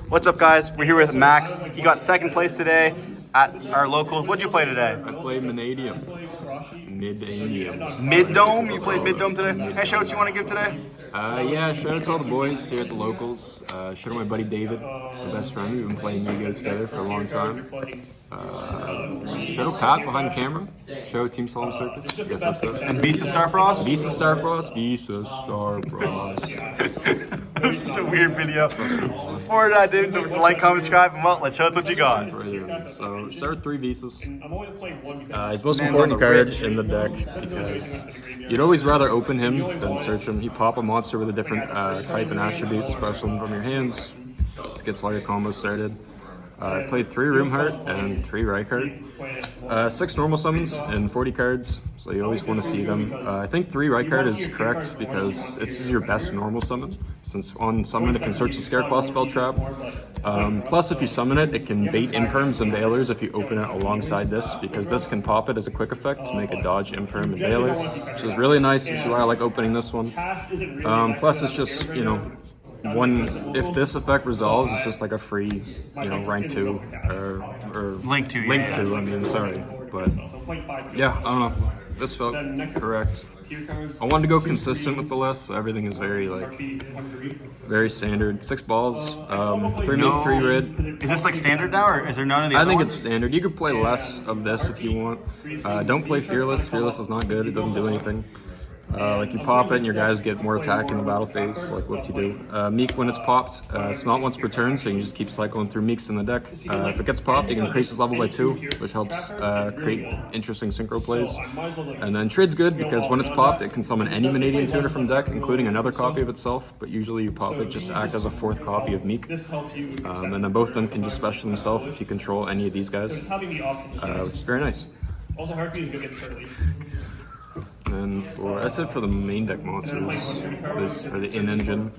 What's up, guys? We're here with Max. He got second place today at our local. What'd you play today? I played Mannadium. Mid-dome? You played mid-dome today? Hey, shout out you want to give today? Yeah, shout out to all the boys here at the locals. Shout out my buddy David, my best friend. We've been playing Yu-Gi-Oh together for a long time. Shout out Pat behind the camera. Shout out Team Solemn Circus. I guess that's it. And Vista Starfrost? Vista Starfrost. Vista Starfrost. That was such a weird video. Before that, dude, like, comment, subscribe, and well, let's show us what you got. So, start with 3 Visas. His most important card in the deck because you'd always rather open him than search him. You pop a monster with a different type and attributes, special them from your hands. Just gets all your combos started. I played 3 Room Heart and 3 Rykard. 6 normal summons and 40 cards, so you always want to see them. I think 3 Rykard is correct because this is your best normal summon, since on summon it can search the Scareclaw spell trap. Plus, if you summon it, it can bait imperms and veilers if you open it alongside this, because this can pop it as a quick effect to make a dodge imperm and veiler, which is really nice, which is why I like opening this one. Plus, it's just, you know, if this effect resolves, it's just like a free, you know, rank 2 or Link 2, I mean, sorry, but yeah, I don't know. This felt correct. I wanted to go consistent with the list, so everything is very standard. 6 balls, 3 meat, 3 red. Is this like standard now, or is there none of the I other think ones? it's standard. You could play less of this if you want. Don't play Fearless. Fearless is not good. It doesn't do anything. Like you pop it and your guys get more attack in the battle phase, like what you do. Meek, when it's popped, it's not once per turn, so you can just keep cycling through Meeks in the deck. If it gets popped, you can increase its level by 2, which helps create interesting synchro plays. And then Trid's good because when it's popped, it can summon any Mannadium tuner from deck, including another copy of itself, but usually you pop it just to act as a 4th copy of Meek. And then both of them can just special themselves if you control any of these guys, which is very nice. Also, Harpy is good at Shirley. And that's it for the main deck monsters. This for the in-engine.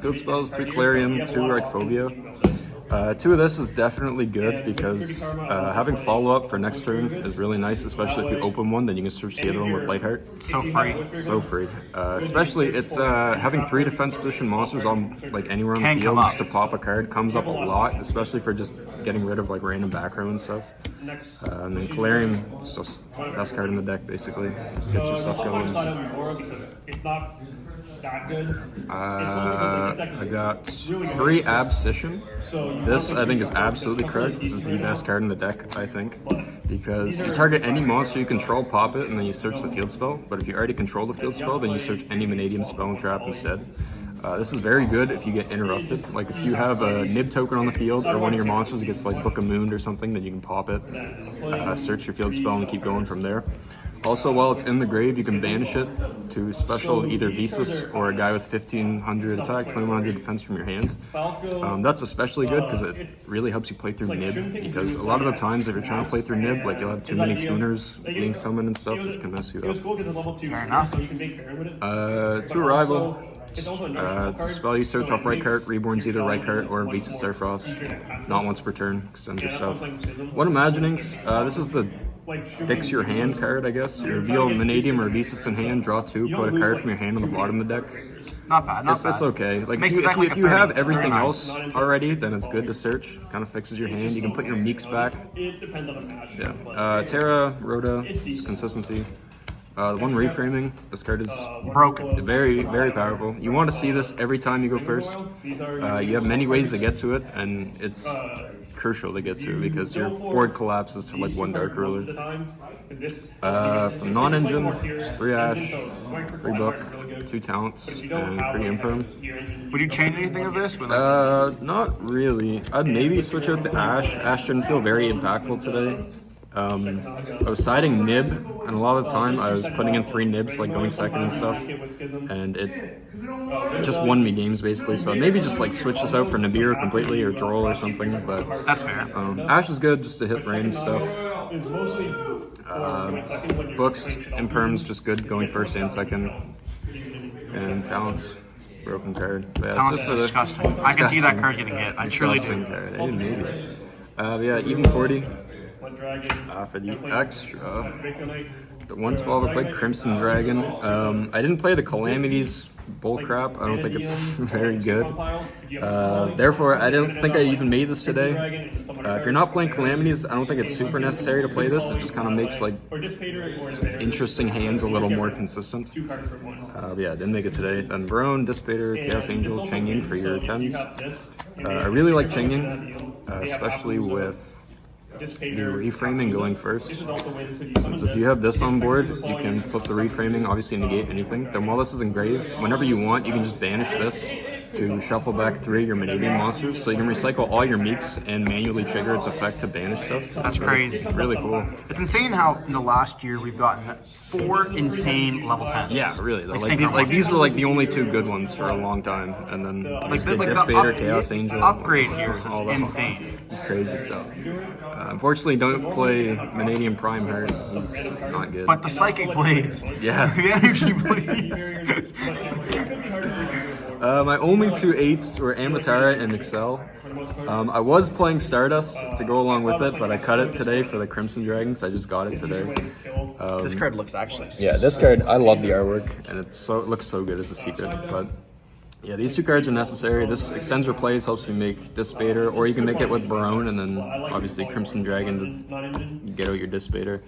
Field spells, 3 Clarion, 2 Reichphobia. 2 of this is definitely good because having follow-up for next turn is really nice, especially if you open one, then you can search the other one with Lightheart. So free. So free. Especially, it's having 3 defense position monsters on like anywhere on the field just to pop a card comes up a lot, especially for just getting rid of like random back row and stuff. And then Calarium is just the best card in the deck, basically. Just gets your stuff going. I got 3 Abscission. This, I think, is absolutely correct. This is the best card in the deck, I think, because you target any monster you control, pop it, and then you search the field spell. But if you already control the field spell, then you search any Mannadium spell and trap instead. This is very good if you get interrupted. Like if you have a Nib token on the field or one of your monsters gets like Book of Moon or something, then you can pop it, search your field spell and keep going from there. Also, while it's in the grave, you can banish it to special either Visas or a guy with 1500 attack, 2100 defense from your hand. That's especially good because it really helps you play through Nib, because a lot of the times if you're trying to play through Nib, like you'll have too many tuners being summoned and stuff, which can mess you up. Fair enough. 2 Arrival. It's a spell you search off Rykard, reborns either Rykard or Vista Starfrost. Not once per turn, extends your stuff. 1 Imaginings. This is the fix your hand card, I guess. You reveal Mannadium or Visas in hand, draw 2, put a card from your hand on the bottom of the deck. Not bad, not bad. It's okay. Like Makes if you have everything else already, then it's good to search. Kind of fixes your hand. You can put your Meeks back. Yeah. Terra, Rhoda, consistency. 1 Reframing. This card is broken. Very, very powerful. You want to see this every time you go first. You have many ways to get to it, and it's crucial to get to because your board collapses to like 1 Dark Ruler. From non-engine, just 3 Ash, 3 Book, 2 Talents, and 3 Imperm. Would you change anything of this? Not really. I'd maybe switch out the Ash. Ash didn't feel very impactful today. I was siding Nib, and a lot of the time I was putting in 3 Nibs, like going second and stuff, and it just won me games basically. So maybe just like switch this out for Nibiru completely or Droll or something. But that's fair. Ash is good just to hit random stuff. Books, Imperms, just good going first and second, and Talents. Broken card. Yeah, Talents is disgusting. I can see that card getting hit. I truly do. Card. I didn't need it. Yeah, even 40. For the extra, the 112, I played Crimson Dragon. I didn't play the Calamities bull crap. I don't think it's very good. Therefore, I don't think I even made this today. If you're not playing Calamities, I don't think it's super necessary to play this. It just kind of makes like interesting hands a little more consistent. But yeah, didn't make it today. Then Barone, Dissipator, Chaos Angel, Cheng Ying for your 10s. I really like Cheng Ying, especially with the reframing going first. Since if you have this on board, you can flip the reframing, obviously negate anything. Then while this is engraved, whenever you want, you can just banish this to shuffle back 3 of your Mannadium monsters. So you can recycle all your meeks and manually trigger its effect to banish stuff. That's crazy. Really cool. It's insane how in the last year we've gotten 4 insane level 10s. Yeah, really. Like These were like the only 2 good ones for a long time. And then the Dissipator, Chaos Angel. Upgrade here is all that. insane. It's crazy stuff. Unfortunately, don't play Mannadium Prime Heart. He's not good. But the Psychic Blades. Yeah. The Energy Blades. My only 2 8s were Amatera and Excel. I was playing Stardust to go along with it, but I cut it today for the Crimson Dragons. I just got it today. This card looks actually Yeah, this card, I love the artwork, and it looks so good as a secret. But yeah, these 2 cards are necessary. This extends replays, helps you make Dissipator, or you can make it with Barone, and then obviously Crimson Dragon to get out your Dissipator.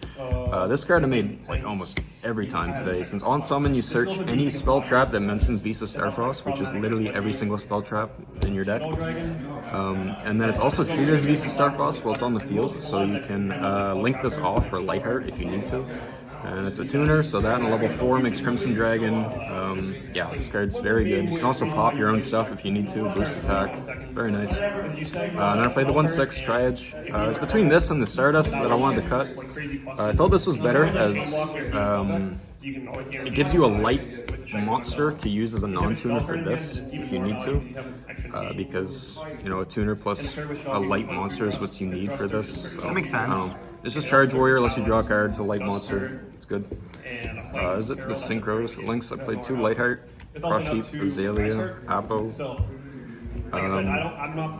This card I made like almost every time today. Since on summon you search any spell trap that mentions Visa Starfrost, which is literally every single spell trap in your deck. And then it's also treated as Visa Starfrost while it's on the field, so you can link this off for Lightheart if you need to. And it's a tuner, so that in level 4 makes Crimson Dragon. Yeah, this card's very good. You can also pop your own stuff if you need to, boost attack. Very nice. Then I played the 1/6 Triage. It's between this and the Stardust that I wanted to cut. I felt this was better as it gives you a light monster to use as a non-tuner for this if you need to. Because, you know, a tuner plus a light monster is what you need for this. So, that makes sense. It's just Charge Warrior unless you draw cards, a light monster. It's good. Is it for the synchros? For links, I played 2 Lightheart, Cross Sheep, Azalea, Apo.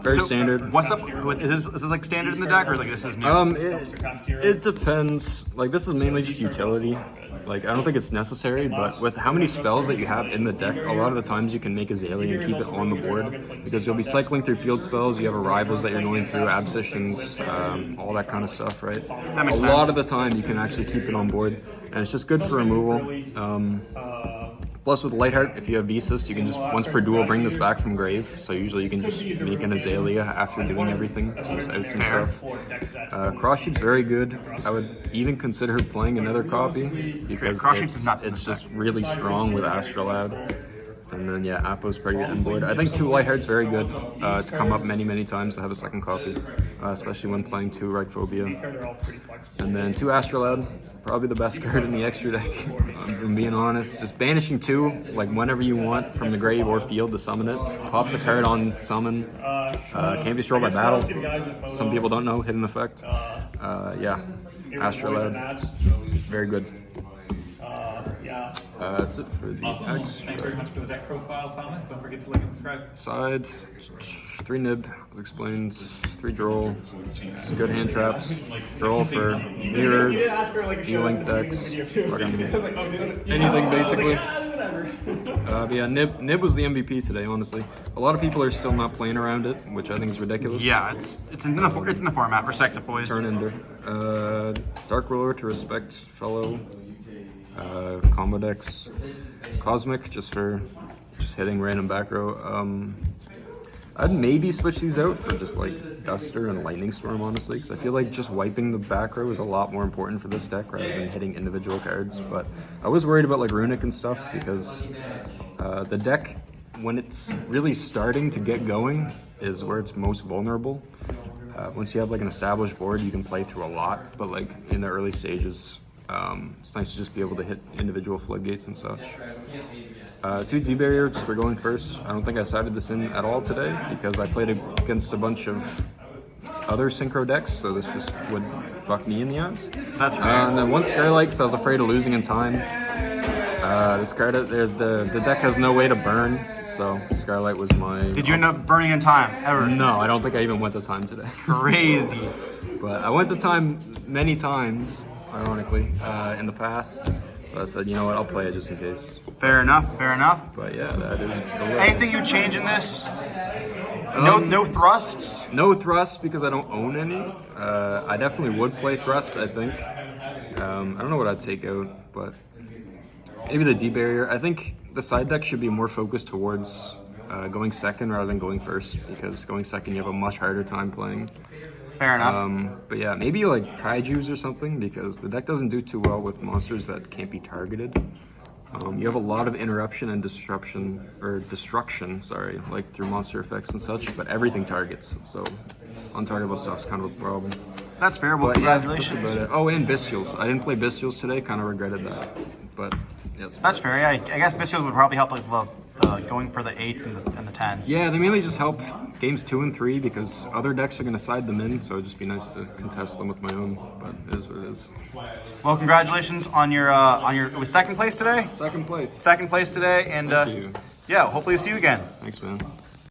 Very standard. What's up? Is this like standard in the deck, or like this is new? It depends. Like this is mainly just utility. Like I don't think it's necessary, but with how many spells that you have in the deck, a lot of the times you can make Azalea and keep it on the board because you'll be cycling through field spells. You have arrivals that you're going through, abscissions, all that kind of stuff, right? That makes sense. A lot of the time you can actually keep it on board, and it's just good for removal. Plus with Lightheart, if you have Visas, you can just, once per duel, bring this back from grave. So usually you can just make an Azalea after doing everything to use outs and stuff. Cross Sheep's very good. I would even consider playing another copy because it's just really strong with Astrolabe. And then yeah, Apo's pretty good on board. I think 2 Lightheart's very good. It's come up many times to have a second copy, especially when playing 2 Reichphobia. And then 2 Astrolabe, probably the best card in the extra deck, if I'm being honest. Just banishing 2, like whenever you want from the grave or field to summon it. Pops a card on summon. Can't be destroyed by battle. Some people don't know, hidden effect. Yeah, Astrolabe, very good. That's it for the extra. Thanks very much for the deck profile, Thomas. Don't forget to like and subscribe. Side, 3 nib, explains, 3 droll, some good hand traps, droll for mirror, D-link decks, anything basically. But yeah, nib was the MVP today, honestly. A lot of people are still not playing around it, which I think is ridiculous. Yeah, it's in the format. Respect it, boys. Turn ender. Dark Ruler to respect fellow. Combo decks, Cosmic just for hitting random back row. I'd maybe switch these out for just like Duster and Lightning Storm, honestly, because I feel like just wiping the back row is a lot more important for this deck rather than hitting individual cards. But I was worried about like Runic and stuff because the deck, when it's really starting to get going, is where it's most vulnerable. Once you have like an established board, you can play through a lot, but like in the early stages, it's nice to just be able to hit individual floodgates and such. 2 D-Barrier just for going first. I don't think I sided this in at all today because I played against a bunch of other synchro decks, so this just would fuck me in the ass. That's right. And then 1 Skylight because I was afraid of losing in time. This card, the deck has no way to burn, so Skylight was my... Did you end up burning in time, ever? No, I don't think I even went to time today. Crazy. But I went to time many times, ironically, in the past. So I said, you know what, I'll play it just in case. Fair enough. Fair enough. But yeah, that is the list. Anything you change in this? No thrusts. No thrusts because I don't own any. I definitely would play thrusts, I think. I don't know what I'd take out, but maybe the D barrier. I think the side deck should be more focused towards going second rather than going first, because going second you have a much harder time playing. Fair enough. But yeah, maybe like kaijus or something, because the deck doesn't do too well with monsters that can't be targeted. You have a lot of interruption and destruction, like through monster effects and such, but everything targets, so untargetable stuff's kind of a problem. That's fair. Well, But congratulations. yeah, that's about it. Oh, and Bestials. I didn't play Bestials today, kind of regretted that, but yes. That's fair. Yeah, I guess Bestials would probably help like the going for the 8s and the 10s. Yeah, they mainly just help games 2 and 3 because other decks are going to side them in, so it'd just be nice to contest them with my own, but it is what it is. Well, congratulations on your it was second place today. Second place. Second place today, and Thank you. yeah, hopefully see you again. Thanks, man.